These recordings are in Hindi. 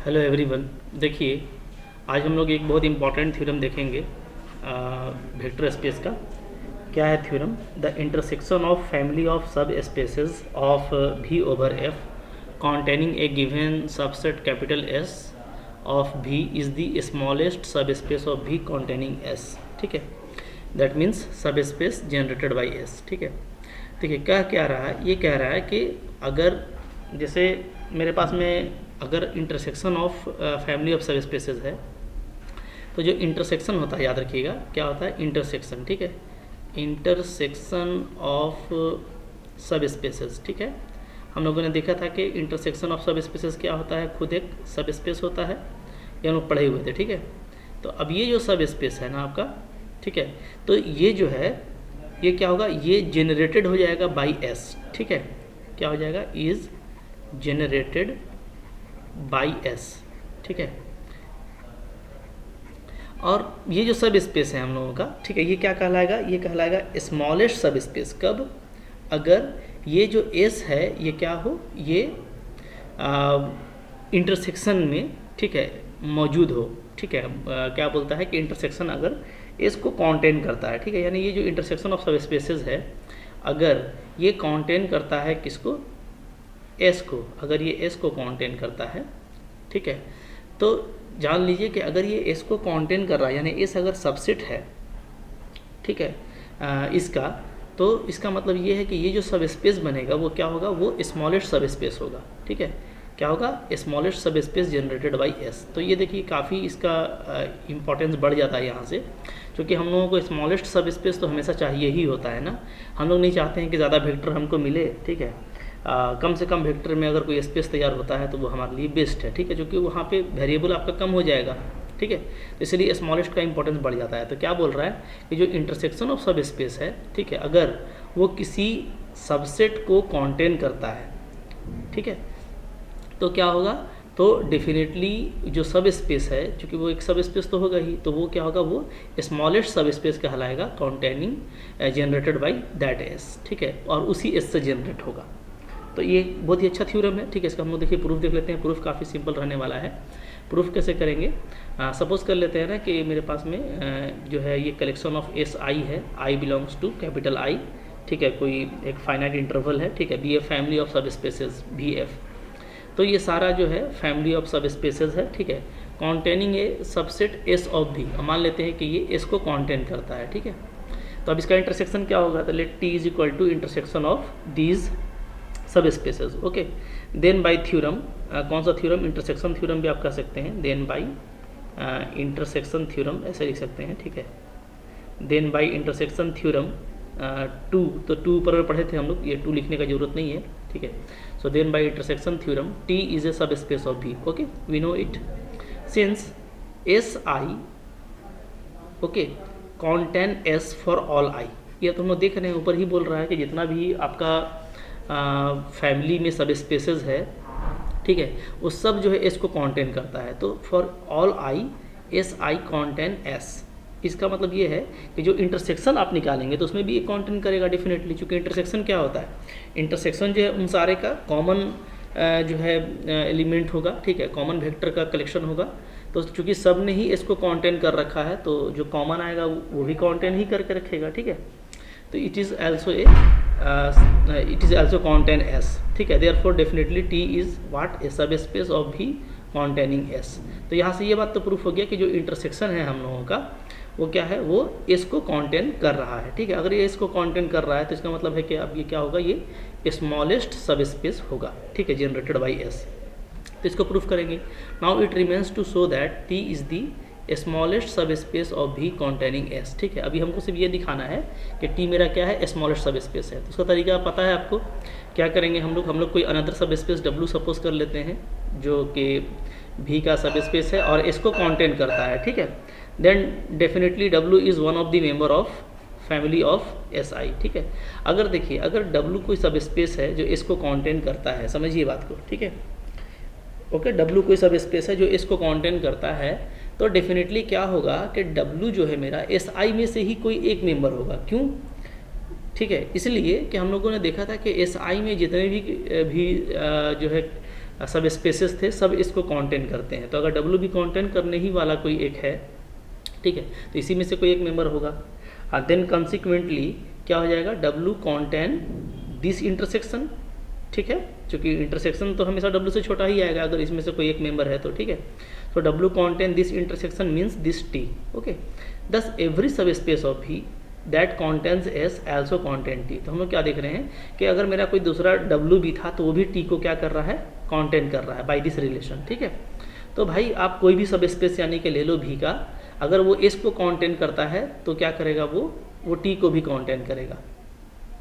Hello everyone. देखिए, आज हम लोग एक बहुत इंपॉर्टेंट थ्योरम देखेंगे वेक्टर स्पेस का। क्या है theorem? The intersection of family of subspaces of V over F containing a given subset capital S of V is the smallest subspace of V containing S। ठीक है, दैट मीन्स सब स्पेस जनरेटेड बाई S। ठीक है, देखिए क्या रहा है, ये कह रहा है कि अगर जैसे मेरे पास में अगर इंटरसेक्शन ऑफ फैमिली ऑफ सब स्पेसेस है, तो जो इंटरसेक्शन होता है, याद रखिएगा क्या होता है इंटरसेक्शन। ठीक है, इंटरसेक्शन ऑफ सब स्पेसेस। ठीक है, हम लोगों ने देखा था कि इंटरसेक्शन ऑफ सब स्पेसेस क्या होता है, खुद एक सब स्पेस होता है, ये हम लोग पढ़े हुए थे। ठीक है, तो अब ये जो सब स्पेस है ना आपका, ठीक है, तो ये जो है ये क्या होगा, ये जेनरेटेड हो जाएगा बाई एस। ठीक है, क्या हो जाएगा, इज जेनरेटेड बाई एस। ठीक है, और ये जो सब स्पेस है हम लोगों का, ठीक है, ये क्या कहलाएगा, ये कहलाएगा स्मॉलेस्ट सब स्पेस। कब? अगर ये जो एस है ये क्या हो, ये इंटरसेक्शन में, ठीक है, मौजूद हो। ठीक है, क्या बोलता है कि इंटरसेक्शन अगर एस को कॉन्टेन करता है। ठीक है, यानी ये जो इंटरसेक्शन ऑफ सब स्पेसेस है, अगर ये कॉन्टेन करता है किसको, एस को, अगर ये एस को कॉन्टेन करता है, ठीक है, तो जान लीजिए कि अगर ये एस को कॉन्टेन कर रहा है, यानी एस अगर सबसेट है, ठीक है, इसका, तो इसका मतलब ये है कि ये जो सब स्पेस बनेगा वो क्या होगा, वो स्मॉलेस्ट सब स्पेस होगा। ठीक है, क्या होगा, स्मॉलेस्ट सब स्पेस जनरेटेड बाई एस। तो ये देखिए काफ़ी इसका इम्पोर्टेंस बढ़ जाता है यहाँ से, क्योंकि हम लोगों को स्मॉलेस्ट सब स्पेस तो हमेशा चाहिए ही होता है ना। हम लोग नहीं चाहते हैं कि ज़्यादा वेक्टर हमको मिले। ठीक है, कम से कम वेक्टर में अगर कोई स्पेस तैयार होता है तो वो हमारे लिए बेस्ट है। ठीक है, क्योंकि वहाँ पे वेरिएबल आपका कम हो जाएगा। ठीक है, तो इसलिए स्मॉलेस्ट का इंपॉर्टेंस बढ़ जाता है। तो क्या बोल रहा है कि जो इंटरसेक्शन ऑफ सब स्पेस है, ठीक है, अगर वो किसी सबसेट को कॉन्टेन करता है, ठीक है, तो क्या होगा, तो डेफिनेटली जो सब स्पेस है, चूँकि वो एक सब स्पेस तो होगा ही, तो वो क्या होगा, वो स्मॉलेस्ट सब स्पेस कहलाएगा, containing generated by that S. ठीक है, और उसी एस से जनरेट होगा। तो ये बहुत ही अच्छा थ्योरम है। ठीक है, इसका हम लोग देखिए प्रूफ देख लेते हैं। प्रूफ काफ़ी सिंपल रहने वाला है। प्रूफ कैसे करेंगे, सपोज कर लेते हैं ना कि मेरे पास में जो है ये कलेक्शन ऑफ एस आई है, आई बिलोंग्स टू कैपिटल आई। ठीक है, कोई एक फाइनाइट इंटरवल है। ठीक है, बी ए फैमिली ऑफ सब स्पेसेस बी एफ। तो ये सारा जो है फैमिली ऑफ सब स्पेसेस है। ठीक है, containing A subset S of भी, मान लेते हैं कि ये एस को कॉन्टेन करता है। ठीक है, तो अब इसका इंटरसेक्शन क्या होगा, तो let T is equal to intersection of these subspaces. Okay, then by theorem, कौन सा थ्योरम, इंटरसेक्शन थ्योरम भी आप कह सकते हैं। देन बाय इंटरसेक्शन थ्योरम ऐसे लिख सकते हैं। ठीक है, then by intersection theorem two, तो टू पर पढ़े थे हम लोग, ये टू लिखने का जरूरत नहीं है। ठीक है, so then by intersection theorem T is a subspace of V. Okay, we know it since S I, okay, contain S for all I. ये तो हम लोग देख रहे हैं, ऊपर ही बोल रहा है कि जितना भी आपका फैमिली में सब स्पेसेस है, ठीक है, वो सब जो है एस को कॉन्टेन करता है। तो for all I S I contain S, इसका मतलब ये है कि जो इंटरसेक्शन आप निकालेंगे तो उसमें भी ये कॉन्टेन करेगा डेफिनेटली, क्योंकि इंटरसेक्शन क्या होता है, इंटरसेक्शन जो है उन सारे का कॉमन जो है एलिमेंट होगा। ठीक है, कॉमन वेक्टर का कलेक्शन होगा। तो चूंकि सब ने ही इसको कॉन्टेन कर रखा है, तो जो कॉमन आएगा वो भी कॉन्टेन ही करके रखेगा। ठीक है, तो it is also contain S. ठीक है, therefore definitely T is what, a subspace of भी कॉन्टेनिंग एस। तो यहाँ से ये बात तो प्रूफ हो गया कि जो इंटरसेक्शन है हम लोगों का, वो क्या है, वो एस को कॉन्टेन कर रहा है। ठीक है, अगर ये एस को कॉन्टेन कर रहा है तो इसका मतलब है कि अब ये क्या होगा, ये स्मॉलेस्ट सब स्पेस होगा। ठीक है, जनरेटेड बाई एस। तो इसको प्रूफ करेंगे। Now it remains to show that T is the smallest subspace of भी कॉन्टेनिंग एस। ठीक है, अभी हमको सिर्फ ये दिखाना है कि टी मेरा क्या है, स्मॉलेस्ट सब स्पेस है। तो उसका तरीका पता है आपको, क्या करेंगे हम लोग कोई अनदर सब स्पेस डब्ल्यू सपोज कर लेते हैं, जो कि भी का सब स्पेस है और इसको कॉन्टेन करता है। ठीक है, then definitely W is one of the member of family of S I. ठीक है, अगर देखिए, अगर डब्ल्यू कोई सब स्पेस है जो इसको कॉन्टेन करता है, समझिए बात को। ठीक है, ओके, डब्ल्यू कोई सब स्पेस है जो इसको कॉन्टेन करता है, तो डेफिनेटली क्या होगा कि डब्ल्यू जो है मेरा एस आई में से ही कोई एक मेंबर होगा। क्यों? ठीक है, इसलिए कि हम लोगों ने देखा था कि एस आई में जितने भी जो है सब स्पेसेस थे, सब इसको कॉन्टेन करते हैं। तो अगर डब्ल्यू भी कॉन्टेन करने ही वाला कोई एक है, ठीक है, तो इसी में से कोई एक मेंबर होगा। देन कंसिक्वेंटली क्या हो जाएगा, डब्ल्यू कॉन्टेन दिस इंटरसेक्शन, ठीक है, क्योंकि इंटरसेक्शन तो हमेशा डब्ल्यू से छोटा ही आएगा अगर इसमें से कोई एक मेंबर है तो, ठीक है। तो W contain this intersection means this T, okay. दस एवरी सब स्पेस ऑफ भी that contains S also contain T. तो हम लोग क्या देख रहे हैं कि अगर मेरा कोई दूसरा डब्ल्यू भी था तो वो भी टी को क्या कर रहा है, कॉन्टेन कर रहा है बाई दिस रिलेशन, ठीक है। तो भाई आप कोई भी सब स्पेस यानी कि ले लो भी का, अगर वो एस को कॉन्टेन करता है तो क्या करेगा, वो टी को भी कॉन्टेन करेगा,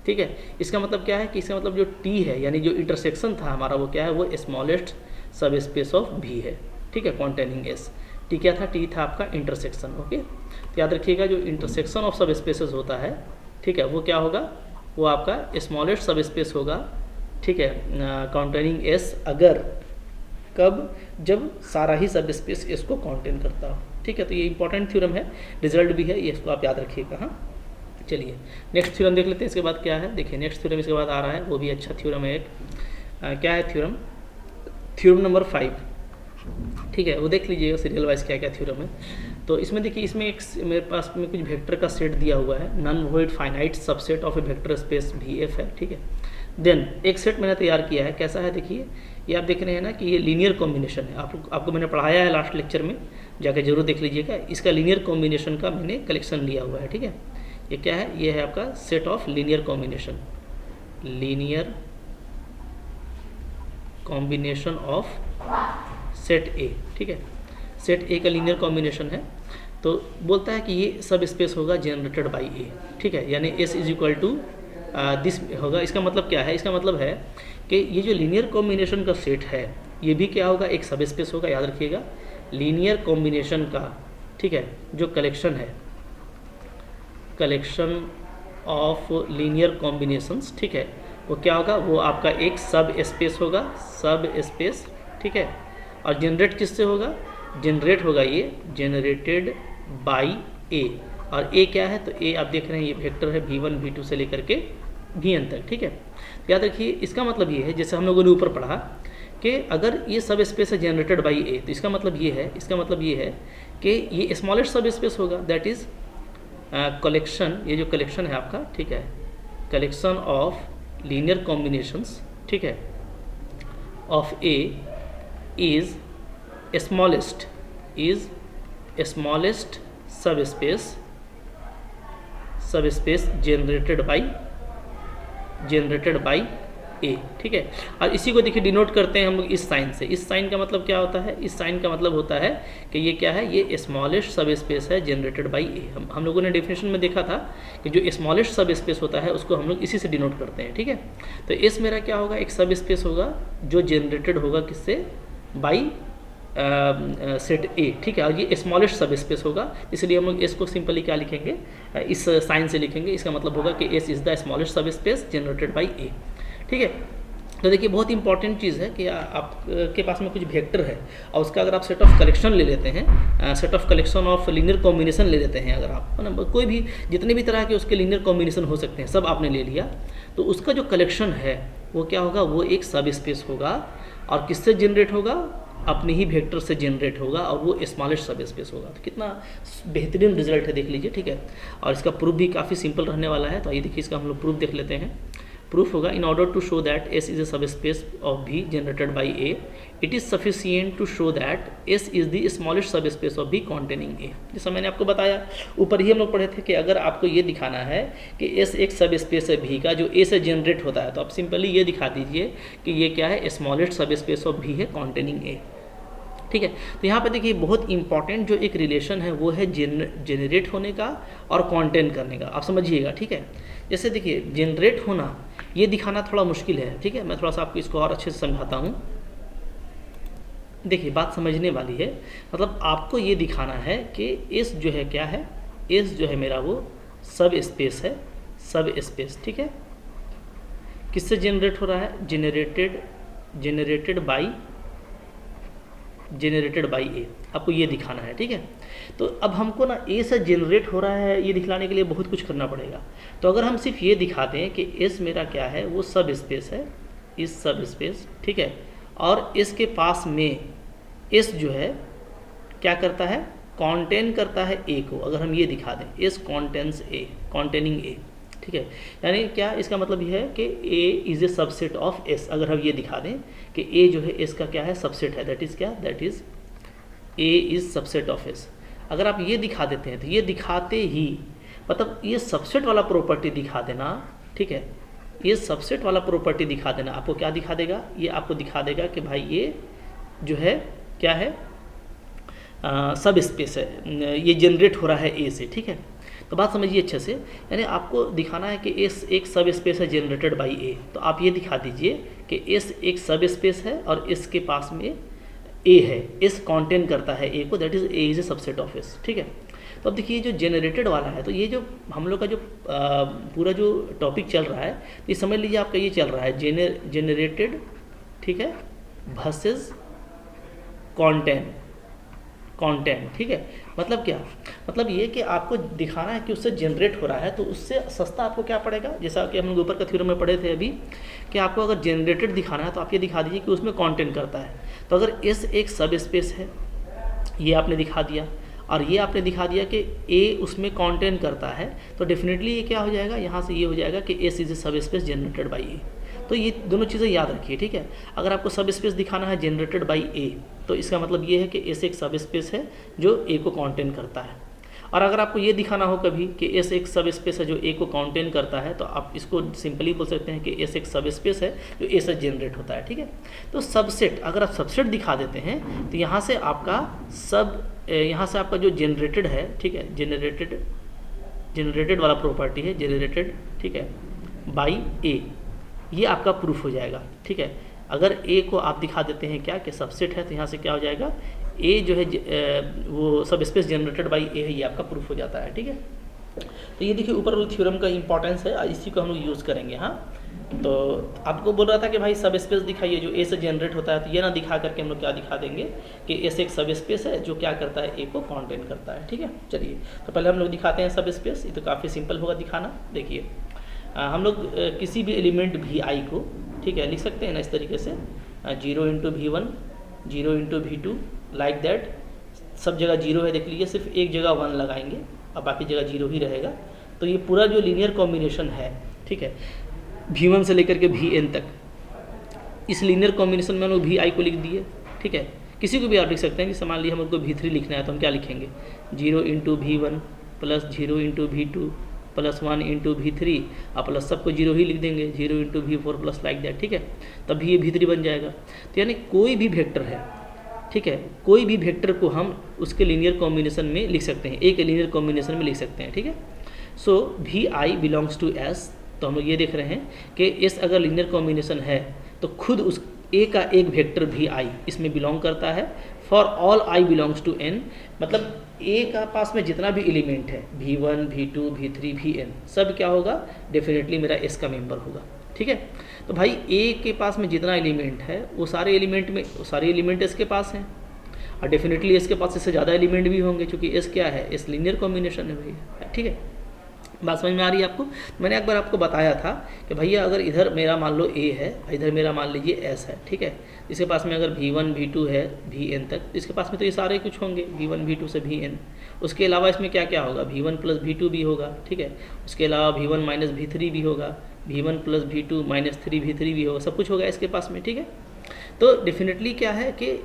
ठीक है। इसका मतलब क्या है कि इसका मतलब जो टी है यानी जो इंटरसेक्शन था हमारा वो क्या है, वो स्मॉलेस्ट सब स्पेस ऑफ भी है, ठीक है, कॉन्टेनिंग एस। टी क्या था, टी था आपका इंटरसेक्शन, ओके। तो याद रखिएगा जो इंटरसेक्शन ऑफ सब स्पेसेस होता है, ठीक है, वो क्या होगा, वो आपका स्मॉलेस्ट सब स्पेस होगा, ठीक है, कॉन्टेनिंग एस। अगर कब, जब सारा ही सब स्पेस एस को कॉन्टेन करता हो, ठीक है। तो ये इंपॉर्टेंट थ्योरम है, रिजल्ट भी है, ये इसको आप याद रखिएगा। हाँ, चलिए नेक्स्ट थ्योरम देख लेते हैं। इसके बाद क्या है, देखिए नेक्स्ट थ्योरम इसके बाद आ रहा है, वो भी अच्छा थ्योरम है एक। क्या है थ्योरम, थ्योरम नंबर 5, ठीक है, वो देख लीजिएगा सीरियल वाइज क्या क्या थ्योरम है। तो इसमें देखिए, इसमें एक मेरे पास में कुछ वेक्टर का सेट दिया हुआ है, non void finite subset of A vector space भी एफ है, ठीक है। देन एक सेट मैंने तैयार किया है, कैसा है देखिए, ये आप देख रहे हैं ना कि ये लीनियर कॉम्बिनेशन है। आपको मैंने पढ़ाया है लास्ट लेक्चर में, जाके जरूर देख लीजिएगा। इसका लीनियर कॉम्बिनेशन का मैंने कलेक्शन लिया हुआ है, ठीक है। ये क्या है, ये है आपका set of linear combination, linear combination of set ए, ठीक है। सेट ए का लीनियर कॉम्बिनेशन है, तो बोलता है कि ये सब स्पेस होगा जनरेटेड बाई ए, ठीक है, यानी S is equal to this होगा। इसका मतलब क्या है, इसका मतलब है कि ये जो लीनियर कॉम्बिनेशन का सेट है ये भी क्या होगा, एक सब स्पेस होगा। याद रखिएगा लीनियर कॉम्बिनेशन का, ठीक है, जो कलेक्शन है, कलेक्शन ऑफ लीनियर कॉम्बिनेशंस, ठीक है, वो क्या होगा, वो आपका एक सब स्पेस होगा, सब स्पेस, ठीक है। और जनरेट किससे होगा, जनरेट होगा ये जनरेटेड बाई ए। और ए क्या है, तो ए आप देख रहे हैं ये वेक्टर है v1 v2 से लेकर के vn तक, ठीक है। तो याद रखिए इसका मतलब ये है, जैसे हम लोगों ने ऊपर पढ़ा कि अगर ये सब स्पेस है जनरेटेड बाई ए, तो इसका मतलब ये है, इसका मतलब ये है कि ये स्मॉलेस्ट सब स्पेस होगा, दैट इज कलेक्शन, ये जो कलेक्शन है आपका, ठीक है, कलेक्शन ऑफ लीनियर कॉम्बिनेशंस, ठीक है, ऑफ ए इज स्मॉलेस्ट सब स्पेस जनरेटेड बाई ए, ठीक है। और इसी को देखिए डिनोट करते हैं हम लोग इस साइन से। इस साइन का मतलब क्या होता है, इस साइन का मतलब होता है कि ये क्या है, ये स्मॉलेस्ट सब स्पेस है जनरेटेड बाई ए। हम लोगों ने डेफिनेशन में देखा था कि जो स्मॉलेस्ट सब स्पेस होता है उसको हम लोग इसी से डिनोट करते हैं, ठीक है। तो इस मेरा क्या होगा, एक सब स्पेस होगा जो जनरेटेड होगा किससे, बाई सेट ए, ठीक है। और ये स्मॉलेस्ट सब स्पेस होगा, इसलिए हम लोग एस को सिंपली क्या लिखेंगे, इस साइन से लिखेंगे। इसका मतलब होगा कि एस इज द स्मॉलेस्ट सब स्पेस जनरेटेड बाई ए, ठीक है। तो देखिए बहुत इंपॉर्टेंट चीज़ है कि आपके पास में कुछ वेक्टर है और उसका अगर आप सेट ऑफ कलेक्शन ले लेते हैं, set of collection of linear combination ले लेते हैं, अगर आप ना कोई भी जितने भी तरह के उसके लीनियर कॉम्बिनेशन हो सकते हैं सब आपने ले लिया, तो उसका जो कलेक्शन है वो क्या होगा, वो एक सब स्पेस होगा। और किससे जनरेट होगा, अपने ही वेक्टर से जनरेट होगा, और वो स्मॉलेस्ट सब स्पेस होगा। तो कितना बेहतरीन रिजल्ट है, देख लीजिए, ठीक है। और इसका प्रूफ भी काफ़ी सिंपल रहने वाला है। तो आइए देखिए इसका हम लोग प्रूफ देख लेते हैं। प्रूफ होगा, in order to show that S is a subspace of V generated by A, it is sufficient to show that S is the smallest subspace of भी कॉन्टेनिंग ए। जैसा मैंने आपको बताया ऊपर ही हम लोग पढ़े थे कि अगर आपको ये दिखाना है कि एस एक सब स्पेस है भी का जो ए से जनरेट होता है, तो आप सिंपली ये दिखा दीजिए कि ये क्या है, स्मॉलेस्ट सब स्पेस ऑफ भी है कॉन्टेनिंग ए, ठीक है। तो यहाँ पे देखिए बहुत इंपॉर्टेंट जो एक रिलेशन है वो है जनरेट होने का और कॉन्टेन करने का। आप समझिएगा, ठीक है। जैसे देखिए जनरेट होना ये दिखाना थोड़ा मुश्किल है, ठीक है। मैं थोड़ा सा आपको इसको और अच्छे से समझाता हूँ। देखिए बात समझने वाली है, मतलब आपको ये दिखाना है कि एस जो है क्या है, एस जो है मेरा वो सब स्पेस है, सब स्पेस, ठीक है। किससे जनरेट हो रहा है, जनरेटेड बाई ए, आपको ये दिखाना है, ठीक है। तो अब हमको ना ए से जनरेट हो रहा है ये दिखलाने के लिए बहुत कुछ करना पड़ेगा। तो अगर हम सिर्फ ये दिखाते हैं कि एस मेरा क्या है, वो सब स्पेस है, इस सब स्पेस, ठीक है, और इसके पास में एस जो है क्या करता है, कॉन्टेन करता है ए को। अगर हम ये दिखा दें एस कॉन्टेन्स ए, कॉन्टेनिंग ए, ठीक है, यानी क्या इसका मतलब ये है कि A is a subset of S. अगर हम ये दिखा दें कि ए जो है एस का क्या है, सबसेट है, दैट इज़ क्या, that is A is subset of S. अगर आप ये दिखा देते हैं तो ये दिखाते ही मतलब ये सबसेट वाला प्रॉपर्टी दिखा देना, ठीक है, ये सबसेट वाला प्रॉपर्टी दिखा देना आपको क्या दिखा देगा, ये आपको दिखा देगा कि भाई ये जो है क्या है, सब स्पेस है, ये जनरेट हो रहा है ए से, ठीक है। तो बात समझिए अच्छे से, यानी आपको दिखाना है कि एस एक सब स्पेस है जनरेटेड बाय ए, तो आप ये दिखा दीजिए कि एस एक सब स्पेस है और इसके पास में ए है, एस कॉन्टेन करता है ए को, that is a is a subset of S, ठीक है। तो अब देखिए जो जनरेटेड वाला है, तो ये जो हम लोग का जो पूरा जो टॉपिक चल रहा है, तो ये समझ लीजिए आपका ये चल रहा है जनरेटेड, ठीक है, वर्सेस कॉन्टेंट, ठीक है। मतलब क्या, मतलब ये कि आपको दिखाना है कि उससे जनरेट हो रहा है, तो उससे सस्ता आपको क्या पड़ेगा, जैसा कि हम लोग ऊपर का थ्योरम में पढ़े थे अभी, कि आपको अगर जनरेटेड दिखाना है तो आप ये दिखा दीजिए कि उसमें कंटेंट करता है। तो अगर एस एक सब स्पेस है, ये आपने दिखा दिया, और ये आपने दिखा दिया कि ए उसमें कंटेंट करता है, तो डेफिनेटली ये क्या हो जाएगा, यहाँ से ये हो जाएगा कि एस इज ए सब स्पेस जनरेटेड बाई ए। तो ये दोनों चीज़ें याद रखिए, ठीक है। अगर आपको सब स्पेस दिखाना है जनरेटेड बाई ए, तो इसका मतलब ये है कि एस एक सब स्पेस है जो ए को कॉन्टेन करता है। और अगर आपको ये दिखाना हो कभी कि एस एक सब स्पेस है जो ए को कॉन्टेन करता है, तो आप इसको सिंपली बोल सकते हैं कि एस एक सब स्पेस है जो ए से जनरेट होता है, ठीक है। तो सबसेट, अगर आप सबसेट दिखा देते हैं तो यहाँ से आपका जो जनरेटेड है, ठीक है, जनरेटेड वाला प्रॉपर्टी है जनरेटेड, ठीक है, बाई ए, ये आपका प्रूफ हो जाएगा, ठीक है। अगर ए को आप दिखा देते हैं क्या कि सबसेट है, तो यहाँ से क्या हो जाएगा, ए जो है वो सब स्पेस जनरेटेड बाई ए है, ये आपका प्रूफ हो जाता है, ठीक है। तो ये देखिए ऊपर वाले थ्योरम का इंपॉर्टेंस है, इसी को हम लोग यूज़ करेंगे। हाँ, तो आपको बोल रहा था कि भाई सब स्पेस दिखाइए जो ए से जनरेट होता है, तो ये ना दिखा करके हम लोग क्या दिखा देंगे कि एस एक सब स्पेस है जो क्या करता है, ए को कॉन्टेन करता है, ठीक है। चलिए, तो पहले हम लोग दिखाते हैं सब स्पेस, ये तो काफ़ी सिंपल होगा दिखाना। देखिए हम लोग किसी भी एलिमेंट भी आई को, ठीक है, लिख सकते हैं ना इस तरीके से, 0 into V1, 0 into V2, like that. सब जगह 0 है, देख लीजिए, सिर्फ एक जगह 1 लगाएंगे और बाकी जगह 0 ही रहेगा। तो ये पूरा जो लीनियर कॉम्बिनेशन है, ठीक है, V1 से लेकर के Vn तक, इस लीनियर कॉम्बिनेशन में हम लोग Vi को लिख दिए, ठीक है। किसी को भी आप लिख सकते हैं, जैसे मान लीजिए हम लोग को V3 लिखना है, तो हम क्या लिखेंगे, 0 into V1 plus 0 into V2 plus 1 into V3 और प्लस सबको 0 ही लिख देंगे, 0 into V4 plus like that, ठीक है। तभी ये V3 बन जाएगा। तो यानी कोई भी वेक्टर है, ठीक है, कोई भी वेक्टर को हम उसके लीनियर कॉम्बिनेशन में लिख सकते हैं, एक लीनियर कॉम्बिनेशन में लिख सकते हैं, ठीक है। सो Vi बिलोंग्स टू S, तो हम लोग ये देख रहे हैं कि S अगर लीनियर कॉम्बिनेशन है तो खुद उस A का एक वेक्टर Vi इसमें बिलोंग करता है। For all I belongs to N, मतलब A का पास में जितना भी एलिमेंट है, V1, V2, V3, Vn, सब क्या होगा, डेफिनेटली मेरा S का मेंबर होगा, ठीक है। तो भाई A के पास में जितना एलिमेंट है वो सारे एलिमेंट S के पास हैं, और डेफिनेटली S के पास इससे ज़्यादा एलिमेंट भी होंगे, क्योंकि S क्या है, S लीनियर कॉम्बिनेशन है भैया, ठीक है। बात समझ में आ रही है आपको। मैंने एक बार आपको बताया था कि भैया अगर इधर मेरा मान लो A है, इधर मेरा मान लीजिए S है, ठीक है। इसके पास में अगर V1, V2 है Vn तक, इसके पास में तो ये सारे कुछ होंगे, V1, V2 से Vn। उसके अलावा इसमें क्या क्या होगा, V1 प्लस V2 भी होगा, ठीक है। उसके अलावा V1 माइनस V3 भी होगा, V1 plus V2 minus 3V3 भी होगा, सब कुछ होगा इसके पास में, ठीक है। तो डेफिनेटली क्या है कि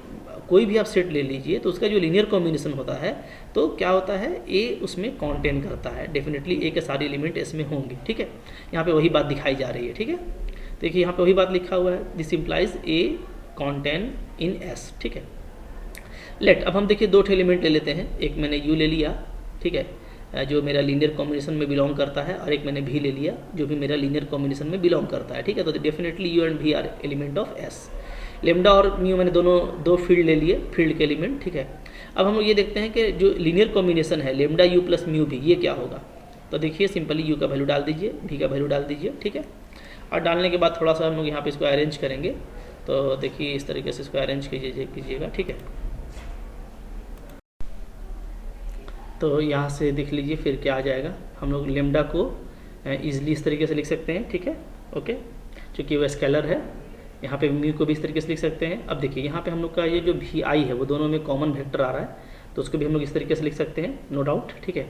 कोई भी आप सेट ले लीजिए तो उसका जो लीनियर कॉम्बिनेशन होता है, तो क्या होता है, ए उसमें कॉन्टेन करता है, डेफिनेटली ए के सारे एलिमेंट इसमें होंगे, ठीक है। यहाँ पे वही बात दिखाई जा रही है, ठीक है। देखिए यहाँ पे वही बात लिखा हुआ है, this implies A contain in S, ठीक है। लेट, अब हम देखिए दो एलिमेंट ले लेते हैं, एक मैंने यू ले लिया, ठीक है, जो मेरा लीनियर कॉम्बिनेशन में बिलोंग करता है, और एक मैंने भी ले लिया जो भी मेरा लीनियर कॉम्बिनेशन में बिलोंग करता है, ठीक है। तो definitely U and V are element of S. Lambda और म्यू मैंने दो फील्ड ले लिए, फील्ड के एलिमेंट, ठीक है। अब हम लोग ये देखते हैं कि जो लीनियर कॉम्बिनेशन है लेमडा यू प्लस म्यू भी, ये क्या होगा। तो देखिए सिंपली यू का वैल्यू डाल दीजिए, भी का वैल्यू डाल दीजिए, ठीक है। और डालने के बाद थोड़ा सा हम लोग यहाँ पे इसको अरेंज करेंगे, तो देखिए इस तरीके से इसको अरेंज कीजिएगा, ठीक है। तो यहाँ से देख लीजिए फिर क्या आ जाएगा, हम लोग लेमडा को ईजिली इस तरीके से लिख सकते हैं, ठीक है, ओके, क्योंकि वह स्केलर है, यहाँ पे म्यू को भी इस तरीके से लिख सकते हैं। अब देखिए यहाँ पे हम लोग का ये जो भी आई है वो दोनों में कॉमन वेक्टर आ रहा है, तो उसको भी हम लोग इस तरीके से लिख सकते हैं, नो डाउट, ठीक है।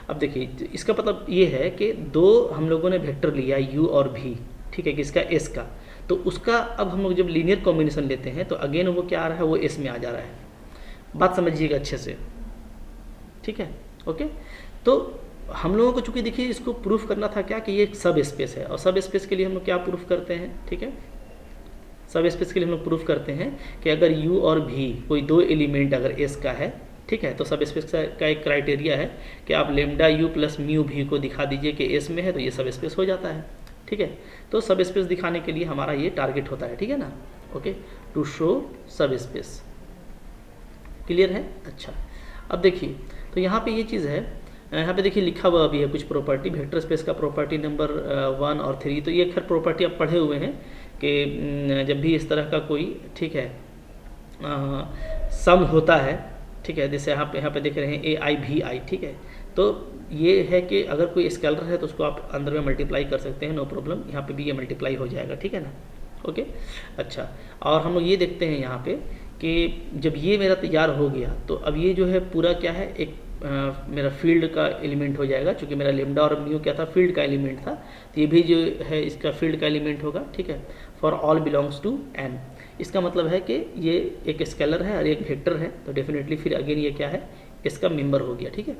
अब देखिए इसका मतलब ये है कि दो हम लोगों ने वेक्टर लिया u और v, ठीक है, किसका, s का, तो उसका अब हम लोग जब लीनियर कॉम्बिनेशन लेते हैं तो अगेन वो क्या आ रहा है, वो s में आ जा रहा है। बात समझिएगा अच्छे से, ठीक है, ओके। तो हम लोगों को चूंकि देखिए इसको प्रूफ करना था क्या, कि ये सब स्पेस है, और सब स्पेस के लिए हम लोग क्या प्रूफ करते हैं, ठीक है, सब स्पेस के लिए हम लोग प्रूफ करते हैं कि अगर u और v कोई दो एलिमेंट अगर s का है, ठीक है, तो सब स्पेस का एक क्राइटेरिया है कि आप lambda u plus mu v को दिखा दीजिए कि s में है, तो ये सब स्पेस हो जाता है, ठीक है। तो सब स्पेस दिखाने के लिए हमारा ये टारगेट होता है, ठीक है ना, ओके, टू शो सब स्पेस। क्लियर है? अच्छा, अब देखिए तो यहाँ पे ये चीज़ है, यहाँ पे देखिए लिखा हुआ भी है कुछ प्रॉपर्टी, वेक्टर स्पेस का प्रॉपर्टी नंबर 1 और 3, तो ये खैर प्रॉपर्टी आप पढ़े हुए हैं कि जब भी इस तरह का कोई, ठीक है, सम होता है, ठीक है, जैसे यहाँ पे देख रहे हैं AI ठीक है, तो ये है कि अगर कोई स्केलर है तो उसको आप अंदर में मल्टीप्लाई कर सकते हैं, नो प्रॉब्लम, यहाँ पे भी ये मल्टीप्लाई हो जाएगा, ठीक है ना, ओके। अच्छा, और हम लोग ये देखते हैं यहाँ पे कि जब ये मेरा तैयार हो गया तो अब ये जो है पूरा क्या है, एक मेरा फील्ड का एलिमेंट हो जाएगा, क्योंकि मेरा लेमडा और म्यू क्या था, फील्ड का एलिमेंट था, तो ये भी जो है इसका फील्ड का एलिमेंट होगा, ठीक है, for all belongs to n। इसका मतलब है कि ये एक स्केलर है और एक वेक्टर है, तो डेफिनेटली फिर अगेन ये क्या है, इसका मेंबर हो गया, ठीक है।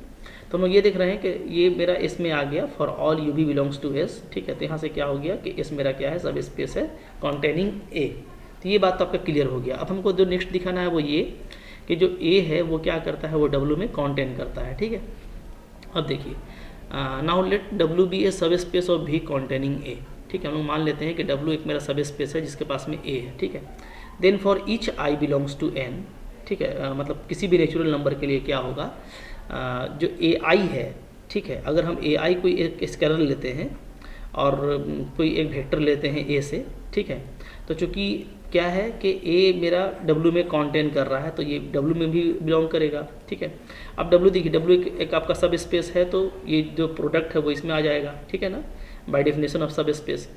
तो हम लोग ये देख रहे हैं कि ये मेरा इस में आ गया for all u v belongs to s, ठीक है, तो यहाँ से क्या हो गया कि इस मेरा क्या है, सब स्पेस है कॉन्टेनिंग a। तो ये बात तो आपका क्लियर हो गया। अब हमको जो नेक्स्ट दिखाना है वो ये कि जो a है वो क्या करता है, वो w में कॉन्टेन करता है, ठीक है। अब देखिए now let w B A subspace of v containing a, ठीक है, हम लोग मान लेते हैं कि w एक मेरा सब स्पेस है जिसके पास में a है, ठीक है। Then for each i belongs to n, ठीक है, मतलब किसी भी नेचुरल नंबर के लिए क्या होगा, जो ai है, ठीक है, अगर हम ai कोई एक स्केलर लेते हैं और कोई एक वेक्टर लेते हैं a से, ठीक है, तो चूँकि क्या है कि a मेरा w में कॉन्टेन कर रहा है तो ये w में भी बिलोंग करेगा, ठीक है। अब w देखिए, w एक आपका सब स्पेस है, तो ये जो प्रोडक्ट है वो इसमें आ जाएगा, ठीक है ना, बाय डेफिनेशन ऑफ सब स्पेस।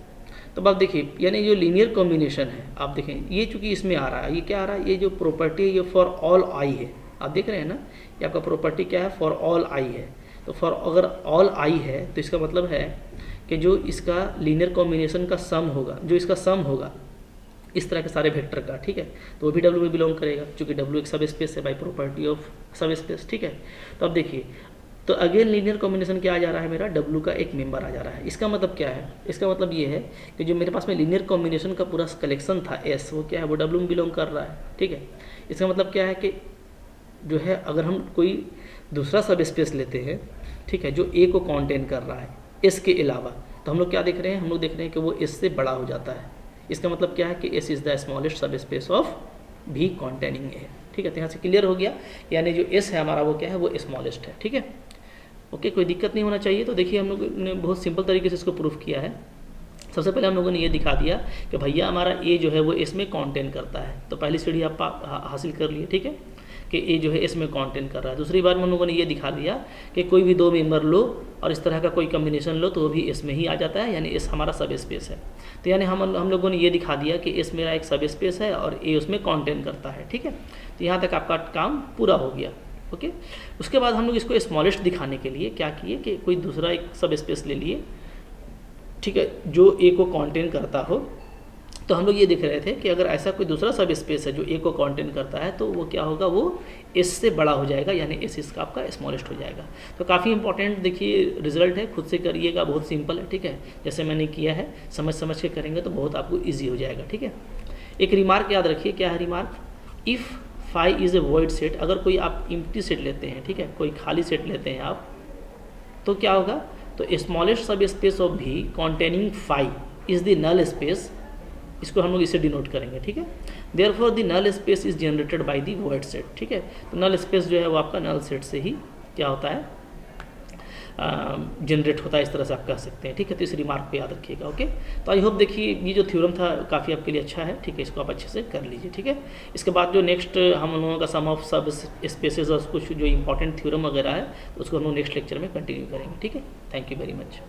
तो अब देखिए यानी जो लीनियर कॉम्बिनेशन है, आप देखें ये चूँकि इसमें आ रहा है, ये क्या आ रहा है, ये जो प्रॉपर्टी है ये फॉर ऑल आई है, आप देख रहे हैं ना, ये आपका प्रॉपर्टी क्या है, फॉर ऑल आई है। तो फॉर अगर ऑल आई है तो इसका मतलब है कि जो इसका लीनियर कॉम्बिनेशन का सम होगा, जो इसका सम होगा इस तरह के सारे वेक्टर का, ठीक है, तो वो भी w में बिलोंग करेगा, क्योंकि w एक सब स्पेस है बाय प्रॉपर्टी ऑफ सब स्पेस, ठीक है। तो अब देखिए, तो अगेन लीनियर कॉम्बिनेशन क्या आ जा रहा है, मेरा w का एक मेंबर आ जा रहा है। इसका मतलब क्या है, इसका मतलब ये है कि जो मेरे पास में लीनियर कॉम्बिनेशन का पूरा कलेक्शन था s, वो क्या है, वो w में बिलोंग कर रहा है, ठीक है। इसका मतलब क्या है कि जो है अगर हम कोई दूसरा सब स्पेस लेते हैं, ठीक है, जो a को कॉन्टेन कर रहा है s के अलावा, तो हम लोग क्या देख रहे हैं, हम लोग देख रहे हैं कि वो s से बड़ा हो जाता है। इसका मतलब क्या है कि s is the smallest subspace of v containing a, ठीक है। तो यहाँ से क्लियर हो गया, यानी जो s है हमारा वो क्या है, वो स्मॉलेस्ट है, ठीक है, ओके, कोई दिक्कत नहीं होना चाहिए। तो देखिए हम लोग ने बहुत सिंपल तरीके से इसको प्रूफ किया है। सबसे पहले हम लोगों ने ये दिखा दिया कि भैया हमारा a जो है वो इसमें कॉन्टेन करता है, तो पहली सीढ़ी आप हासिल कर लिए, ठीक है, कि a जो है इसमें कॉन्टेन कर रहा है। दूसरी बार हम लोगों ने ये दिखा दिया कि कोई भी दो मेंबर लो और इस तरह का कोई कम्बिनेशन लो तो वो भी इसमें ही आ जाता है, यानी इस हमारा सब स्पेस है। तो यानी हम लोगों ने ये दिखा दिया कि इस मेरा एक सब स्पेस है और a उसमें कॉन्टेन करता है, ठीक है। तो यहाँ तक आपका काम पूरा हो गया, ओके। उसके बाद हम लोग इसको स्मॉलेस्ट दिखाने के लिए क्या किए कि कोई दूसरा एक सब स्पेस ले लिए, ठीक है, जो a को कॉन्टेन करता हो। तो हम लोग ये देख रहे थे कि अगर ऐसा कोई दूसरा सब स्पेस है जो a को कॉन्टेन करता है तो वो क्या होगा, वो s से बड़ा हो जाएगा, यानी s इसका आपका स्मॉलेस्ट हो जाएगा। तो काफ़ी इंपॉर्टेंट देखिए रिजल्ट है, खुद से करिएगा, बहुत सिंपल है, ठीक है, जैसे मैंने किया है, समझ के करेंगे तो बहुत आपको ईजी हो जाएगा, ठीक है। एक रिमार्क याद रखिए, क्या है remark, if phi is a void set, अगर कोई आप एम्प्टी सेट लेते हैं, ठीक है, कोई खाली सेट लेते हैं आप, तो क्या होगा, तो smallest subspace of v containing phi is the null space, इसको हम लोग इसे डिनोट करेंगे, ठीक है। Therefore the null space is generated by the void set, ठीक है। तो नल स्पेस जो है वो आपका नल सेट से ही क्या होता है, जनरेट होता है, इस तरह से आप कह सकते हैं, ठीक है। तो इस रिमार्क पे याद रखिएगा, ओके। तो आई होप देखिए ये जो थ्योरम था काफ़ी आपके लिए अच्छा है, ठीक है, इसको आप अच्छे से कर लीजिए, ठीक है। इसके बाद जो नेक्स्ट हम लोगों का सम ऑफ सब स्पेसेस और कुछ जो इंपॉर्टेंट थ्योरम वगैरह है उसको हम लोग नेक्स्ट लेक्चर में कंटिन्यू करेंगे, ठीक है। Thank you very much.